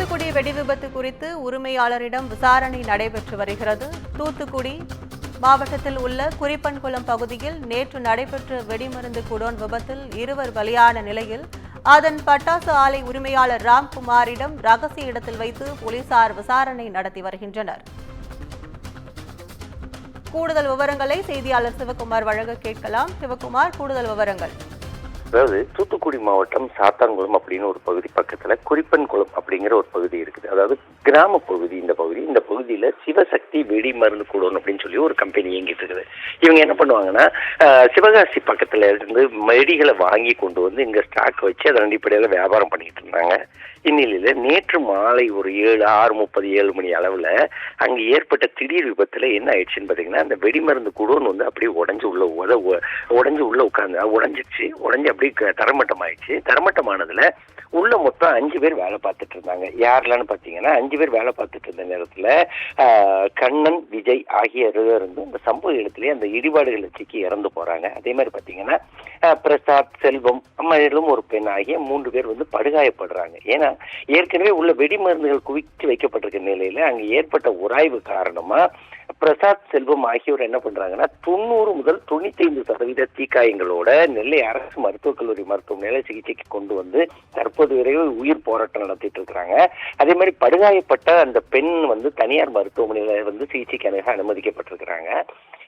தூத்துக்குடி வெடிவிபத்து குறித்து உரிமையாளரிடம் விசாரணை நடைபெற்று வருகிறது. தூத்துக்குடி மாவட்டத்தில் உள்ள குறிப்பன்குளம் பகுதியில் நேற்று நடைபெற்ற வெடிமருந்து குடோன் விபத்தில் 2 பலியான நிலையில் அதன் பட்டாசு ஆலை உரிமையாளர் ராம்குமாரிடம் ரகசிய இடத்தில் வைத்து போலீசார் விசாரணை நடத்தி வருகின்றனர். கூடுதல் விவரங்களை செய்தியாளர் சிவகுமார் வழங்க கேட்கலாம். சிவகுமார், கூடுதல் விவரங்கள். அதாவது தூத்துக்குடி மாவட்டம் சாத்தான்குளம் அப்படின்னு ஒரு பகுதி பக்கத்துல குறிப்பன்குளம் அப்படிங்கிற ஒரு பகுதி இருக்குது. அதாவது கிராம பகுதி. இந்த பகுதியில சிவசக்தி வெடி மருந்து கூடணும் அப்படின்னு சொல்லி ஒரு கம்பெனி இயங்கிட்டு இருக்குது. இவங்க என்ன பண்ணுவாங்கன்னா, சிவகாசி பக்கத்துல இருந்து வெடிகளை வாங்கி கொண்டு வந்து இங்க ஸ்டாக் வச்சு அதன் அடிப்படையில வியாபாரம் பண்ணிட்டு இருந்தாங்க. இந்நிலையில நேற்று மாலை ஒரு 6:30 மணி அளவுல அங்க ஏற்பட்ட திடீர் விபத்துல என்ன ஆயிடுச்சுன்னு பாத்தீங்கன்னா, அந்த வெடிமருந்து குடோன் வந்து அப்படியே உடஞ்சு உள்ள உடஞ்சிச்சு. உடஞ்சி அப்படியே தரமட்டம் ஆயிடுச்சு. தரமட்டமானதுல உள்ள மொத்தம் 5 பேர் வேலை பார்த்துட்டு இருந்தாங்க. யாரெல்லாம்னு பாத்தீங்கன்னா, 5 பேர் வேலை பார்த்துட்டு இருந்த நேரத்துல கண்ணன், விஜய் ஆகிய இருந்து அந்த சம்பவ இடத்திலேயே அந்த இடிபாடுகளை சிக்கி இறந்து போறாங்க. அதே மாதிரி பாத்தீங்கன்னா பிரசாத், செல்வம், அம்மையிலும் ஒரு பெண் ஆகிய 3 பேர் வந்து படுகாயப்படுறாங்க. ஏன்னா ஏற்கனவே உள்ள வெடிமருந்துகள் குவித்து வைக்கப்பட்டிருக்க நிலையில அங்க ஏற்பட்ட உராய்வு காரணமா பிரசாத், செல்வம் ஆகியோர் என்ன பண்றாங்கன்னா 90 முதல் 95% தீக்காயங்களோட நெல்லை அரசு மருத்துவக் கல்லூரி மருத்துவமனையில சிகிச்சைக்கு கொண்டு வந்து தற்போது வரையும் உயிர் போராட்டம் நடத்திட்டு இருக்கிறாங்க. அதே மாதிரி படுகாயப்பட்ட அந்த பெண் வந்து தனியார் மருத்துவமனையில வந்து சிகிச்சைக்காக அனுமதிக்கப்பட்டிருக்கிறாங்க.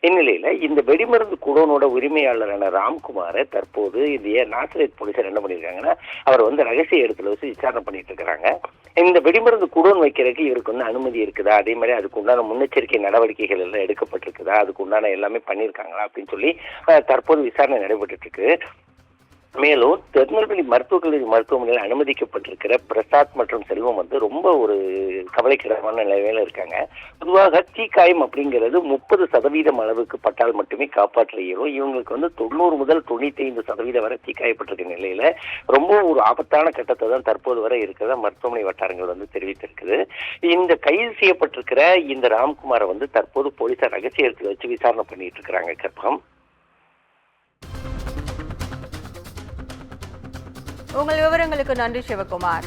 இந்நிலையில இந்த வெடிமருந்து குடோனோட உரிமையாளரான ராம்குமாரை தற்போது இந்த நாசரேத் போலீசார் என்ன பண்ணிருக்காங்கன்னா, அவர் வந்து ரகசிய இடத்துல வச்சு விசாரணை பண்ணிட்டு இருக்கிறாங்க. இந்த வெடிமருந்து குடோன் வைக்கிறதுக்கு இவருக்கு வந்து அனுமதி இருக்குதா, அதே மாதிரி அதுக்கு உண்டான முன்னெச்சரிக்கை நடவடிக்கைகள் எல்லாம் எடுக்கப்பட்டிருக்குதா, அதுக்கு உண்டான எல்லாமே பண்ணியிருக்காங்களா அப்படின்னு சொல்லி தற்போது விசாரணை நடைபெற்று இருக்கு. மேலும் திருநெல்வேலி மருத்துவக் கல்லூரி மருத்துவமனையில் அனுமதிக்கப்பட்டிருக்கிற பிரசாத் மற்றும் செல்வம் வந்து ரொம்ப ஒரு கவலைக்கிடமான நிலையில இருக்காங்க. பொதுவாக தீக்காயம் அப்படிங்கிறது 30% அளவுக்கு பட்டால் மட்டுமே காப்பாற்ற இயலும். இவங்களுக்கு வந்து 90 முதல் 95% வரை தீக்காயப்பட்டிருக்க நிலையில ரொம்ப ஒரு ஆபத்தான கட்டத்தை தான் தற்போது வரை இருக்கிறதா மருத்துவமனை வட்டாரங்கள் வந்து தெரிவித்திருக்குது. இந்த கைது செய்யப்பட்டிருக்கிற இந்த ராம்குமாரை வந்து தற்போது போலீசார் ரகசிய இடத்துல வச்சு விசாரணை பண்ணிட்டு இருக்கிறாங்க. கற்பகம், உங்கள் விவரங்களுக்கு நன்றி சிவகுமார்.